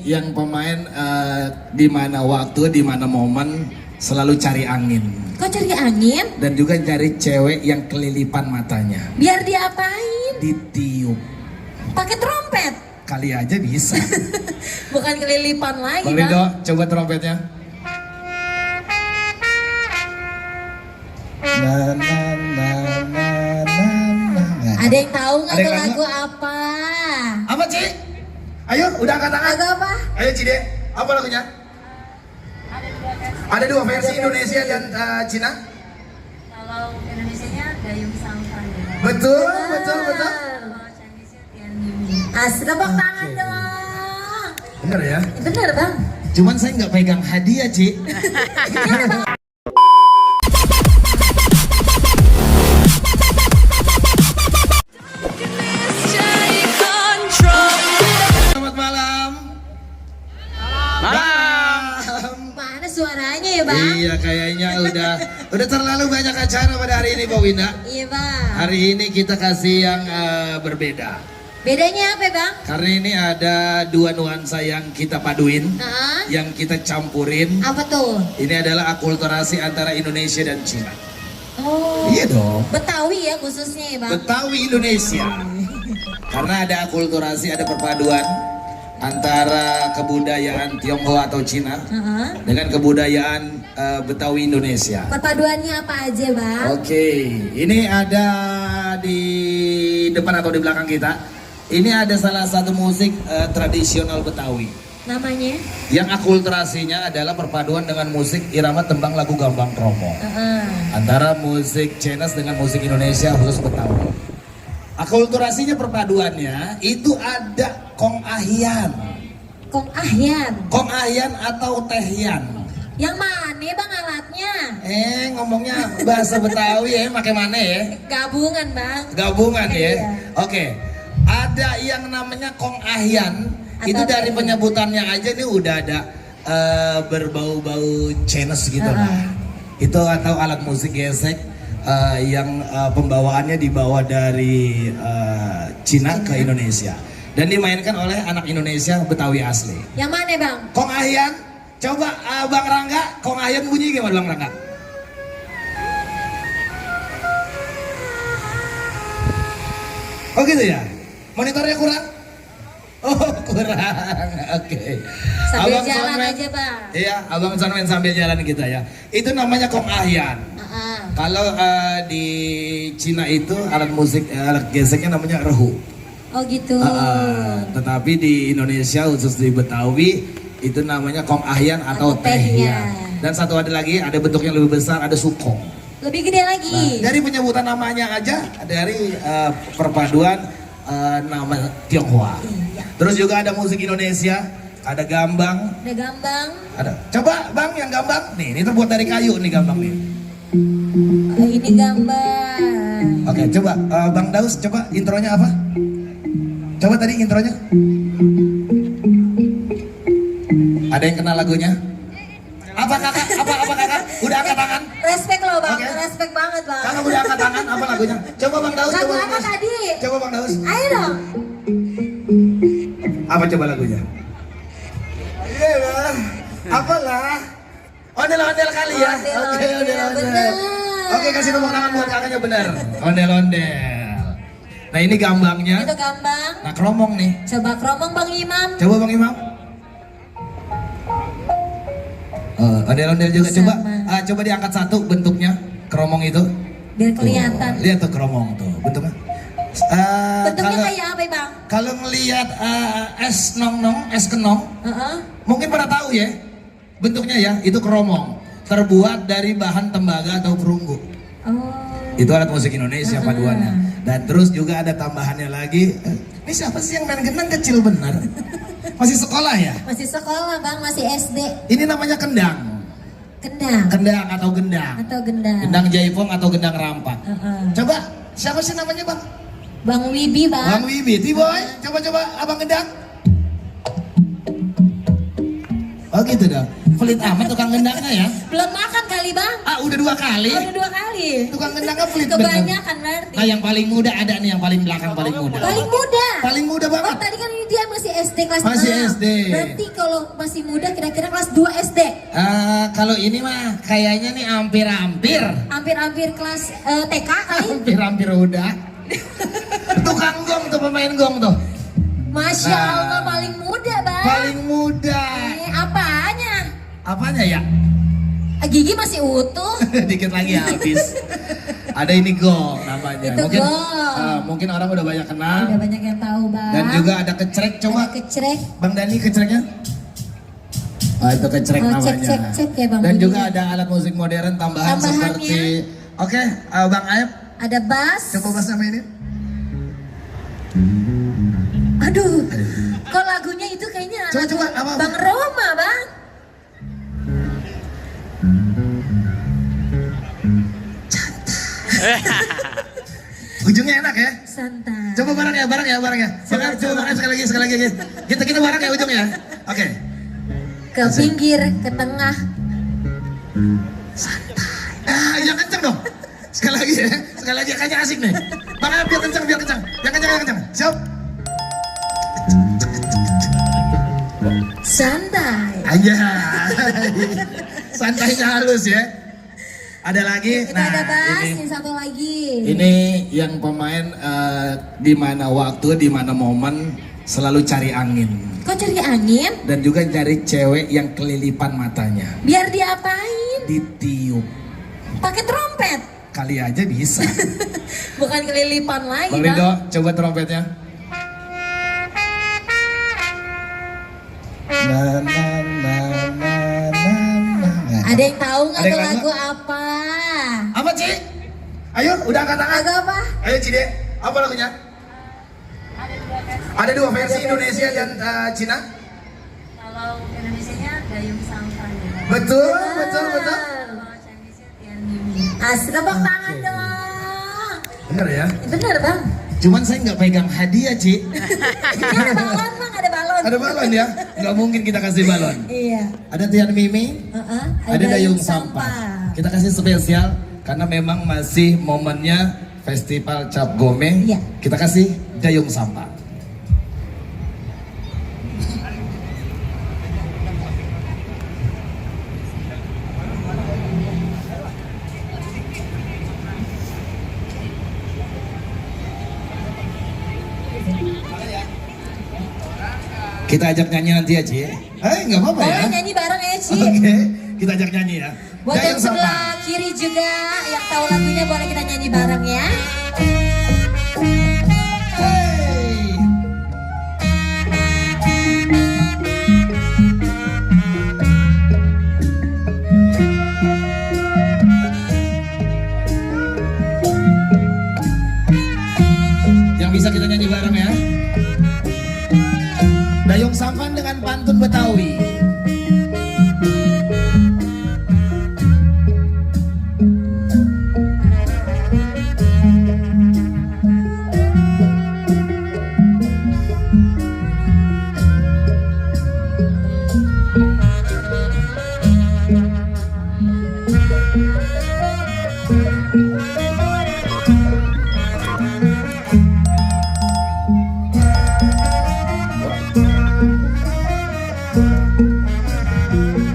yang pemain di mana waktu, di mana momen selalu cari angin. Kok cari angin? Dan juga cari cewek yang kelilipan matanya. Biar diapain? Ditiup. Pakai trompet? Kali aja bisa. Bukan kelilipan lagi, Bang Bang. Rido, coba trompetnya. Na, na, na, na, na, na. Ada yang tahu nggak Ada yang tuh tahu lagu apa? Apa, Ci? Ayo, udah angkat tangan. Lagu apa? Ayo, Cide. Apa lagunya? Ada dua versi, Indonesia dan Cina. Kalau Indonesianya Dayung Sang Pranggana. Betul, betul, betul. Kalau Chinese-nya Tian Yumi. Tepuk tangan Oke. dong. Bener ya? Bener, Bang. Cuman saya nggak pegang hadiah, Ci. Gimana, Bang? Selamat malam. Mana suaranya ya, Bang? Iya, kayaknya udah terlalu banyak acara pada hari ini, Pak Winda. Iya, Bang. Hari ini kita kasih yang berbeda. Bedanya apa, Bang? Karena ini ada dua nuansa yang kita paduin, Hah? yang kita campurin. Apa tuh? Ini adalah akulturasi antara Indonesia dan Cina. Oh. Iya dong. Betawi ya khususnya ya, Bang? Betawi Indonesia. Karena ada akulturasi, ada perpaduan antara kebudayaan Tionghoa atau Cina Heeh. dengan kebudayaan Betawi Indonesia. Perpaduannya apa aja, Bang? Oke, ini ada di depan atau di belakang kita. Ini ada salah satu musik tradisional Betawi. Namanya? Yang akulturasinya adalah perpaduan dengan musik irama tembang lagu gambang kromong. Heeh. Antara musik Chinese dengan musik Indonesia khusus Betawi. Akulturasinya perpaduannya itu ada kong ahyan. Kong Ahyan. Kong ahyan atau tehyan. Yang mana, Bang, alatnya? Ngomongnya bahasa Betawi ya, pakai mana ya? Gabungan, Bang. Gabungan ya. Iya. Oke. Ada yang namanya kong ahyan. Itu Atau dari tehyan. penyebutannya aja nih udah ada berbau-bau Chinese gitu lah. Itu atau alat musik gesek yang pembawaannya dibawa dari Cina ke Indonesia dan dimainkan oleh anak Indonesia Betawi asli. Yang mana, Bang? Kong ahyan, coba Bang Rangga, kong ahyan bunyi gimana Bang Rangga? Oh gitu ya? Monitornya kurang? Oh kurang, oke. Sambil Abang jalan Sonmen. aja, Bang. Iya, Abang Sonmen sambil jalan kita ya. Itu namanya kong ahyan. Heeh. Kalau di Cina itu alat musik, alat geseknya namanya rehu. Oh gitu. Tetapi di Indonesia khusus di Betawi itu namanya kong ahyan atau Atau tehyan. tehyan. Dan satu ada lagi, ada bentuknya lebih besar, ada sukong. Lebih gede lagi. Nah, dari penyebutan namanya aja, dari perpaduan nama Tionghoa. Iya. Terus juga ada musik Indonesia, ada gambang, Ada gambang. ada. Coba Bang yang gambang, nih ini terbuat dari kayu nih gambang nih. Oh, ini gambang. Oke, coba Bang Daus, coba intronya apa? Coba tadi intronya. Ada yang kenal lagunya? Apa kakak? Apa kakak? Udah angkat tangan? Respect loh, Bang. Oke. Respect banget, Bang. Kakak udah angkat tangan? Apa lagunya? Coba Bang Daus, Lagu coba Bang apa Daus. tadi? Coba Bang Daus. Ayo dong. Apa coba lagunya? Iya lah. Apalah? Ondel-ondel kali ya? Oke, ondel-ondel. Bener. Oke, kasih tepuk tangan buat kakaknya benar. Ondel-ondel. Nah ini gambangnya. Itu gambang. Nah kromong nih. Coba kromong, Bang Imam. Coba Bang Imam. Ondel-ondel juga. Coba Sama. coba diangkat satu bentuknya kromong itu. Biar kelihatan. Tuh, lihat tuh kromong tuh bentuknya. Bentuknya Kalau kayak apa, Bang? kalau ngelihat es nong-nong, es kenong, Heeh. mungkin pada tahu ya bentuknya ya, itu kromong terbuat dari bahan tembaga atau perunggu. Oh. Itu alat musik Indonesia paduannya. Dan terus juga ada tambahannya lagi. Ini siapa sih yang main gendang kecil benar? Masih sekolah ya? Masih sekolah, Bang, masih SD. Ini namanya kendang. Kendang Kendang atau gendang. atau gendang. Gendang jaipong atau gendang rampak. Heeh. Coba siapa sih namanya Bang? Bang Wibi, Bang. Bang Wibi, T-Boy. Coba abang gendang. Oh gitu dong. Pelit amat tukang gendangnya ya. Belum makan kali, Bang. Udah 2 kali. Oh, udah 2 kali. Tukang gendangnya pelit bener. Kebanyakan berarti. Nah yang paling muda ada nih, yang paling belakang paling muda. Paling muda. Paling muda Oh, banget. tadi kan ini dia masih SD kelas Masih 6. SD. Berarti kalau masih muda kira-kira kelas 2 SD. Kalau ini mah kayaknya nih hampir-hampir. Hampir-hampir kelas TK kali. Hampir-hampir udah. Tukang gong tuh, pemain gong tuh. Masya Nah. Allah paling muda bang. Paling muda. Apanya? Apanya ya? Gigi masih utuh. Dikit lagi habis. Ada ini gong namanya. Itu Mungkin gong. mungkin orang udah banyak kenal. Udah banyak yang tahu bang. Dan juga ada kecrek, coba Ada kecrek. Bang Dani kecreknya. Itu kecrek Oh, namanya. cek ya, Bang Dan Dani. juga ada alat musik modern tambahan Tambahannya. seperti. Oke, Bang Aep, Ada bass. coba bass sama ini. Aduh. Kok lagunya itu kayaknya Coba, lagu apa? Bang Roma bang. Ujungnya enak ya. Santai. Coba bareng ya. Coba Bang Aep sekali lagi. Kita bareng ya ujungnya. Oke. Ke pinggir, ke tengah. Yang kenceng dong. Sekali lagi kayaknya asik nih. Bang Aep biar kenceng. Yang kenceng. Siap. Santai. Aja. Santainya halus ya. Ada lagi. Kita ada bass, ini. yang satu lagi. Ini yang pemain di mana waktu, di mana momen selalu cari angin Kok cari angin? dan juga cari cewek yang kelilipan matanya, Biar diapain? ditiup. Pakai trompet. Kali aja bisa. Bukan kelilipan lagi Bang bang. Rido, coba trompetnya. Na, na, na, na, na, na. Ada yang tahu nggak Ada tuh yang lagu tahu? apa? Apa Ci? Ayo, udah angkat tangan. Lagu apa? Ayo Cide, apa lagunya? Ada dua versi Indonesia dan Cina. Kalau Indonesianya Dayung Sampan ya. Betul. Kalau Chinese-nya Tian Yumi. Tepuk tangan dong. Bener ya? Bener bang. Cuman saya nggak pegang hadiah, Ci. Ini ada balon bang, ada balon. Ada balon ya? Nggak mungkin kita kasih balon. Iya. Ada Tian Mimi, ada Dayung Sampah. Kita kasih spesial karena memang masih momennya Festival Cap Gome. Iya. Kita kasih Dayung Sampah. Kita ajak nyanyi nanti ya, Ci. Nggak apa-apa ya. Boleh nyanyi bareng ya Ci. Oke, kita ajak nyanyi ya. Buat yang Dayung Sampah. sebelah kiri juga yang tahu lagunya boleh kita nyanyi bareng ya. Hey. Yang bisa kita nyanyi bareng ya. Dayung Sampan dengan pantun Betawi.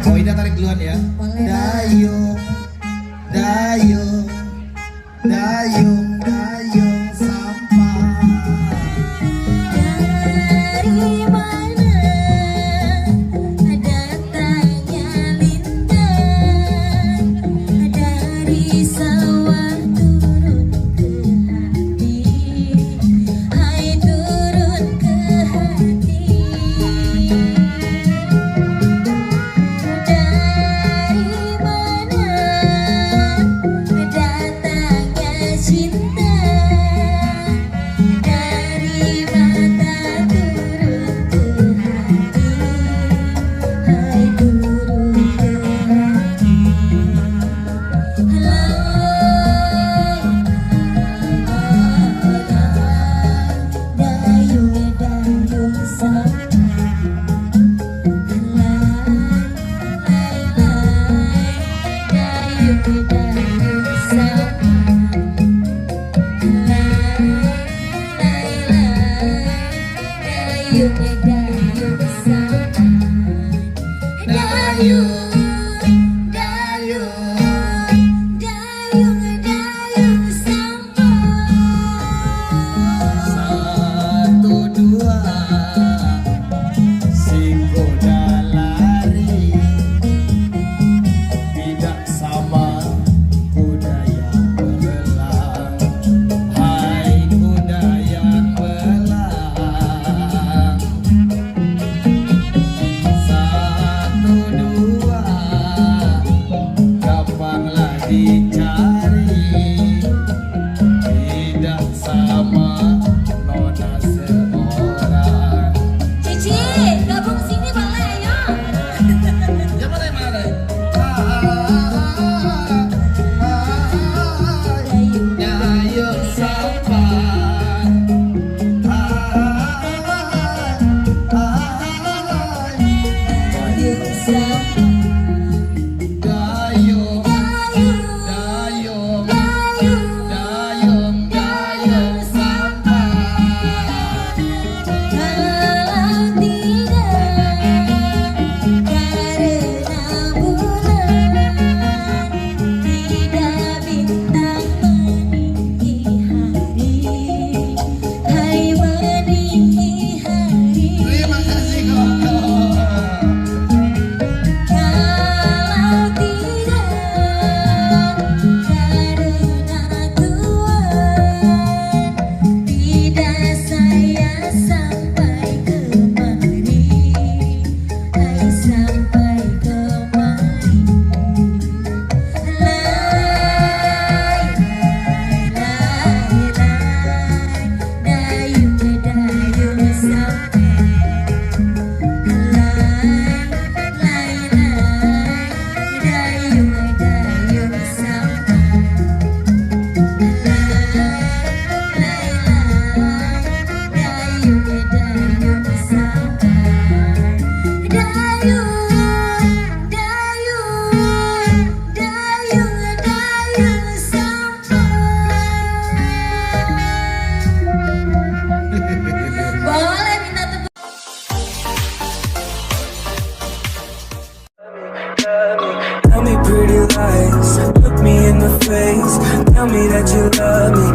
Oh, Ida tarik duluan ya. Boleh, Bang. Dayung, dayung, dayung, dayung sampah. Dari mana datangnya lintang, dari sawah turun ke hati, hai turun ke hati. Dari mana Satu dua si kuda lari tidak sama kuda yang belang. Hai kuda yang belang. Satu dua gampanglah dicari, tidak sama nona seorang. Cici, gabung sini boleh ayo. Ya mana yang mana? Dayung sampan. Dayung sampan. Dayung, Dayung, dayung, dayung sampan. kalau tidak karena bulan, tidak bintang meninggi hari, hai meninggi hari. Terima kasih Koko. Kalau tidak karena Tuhan, tidak saya sampai kemari, hai sampai kemari. Dayung dayung sampai. Boleh minta tepuk. Tell me pretty lies, look me in the face. Tell me that you love me,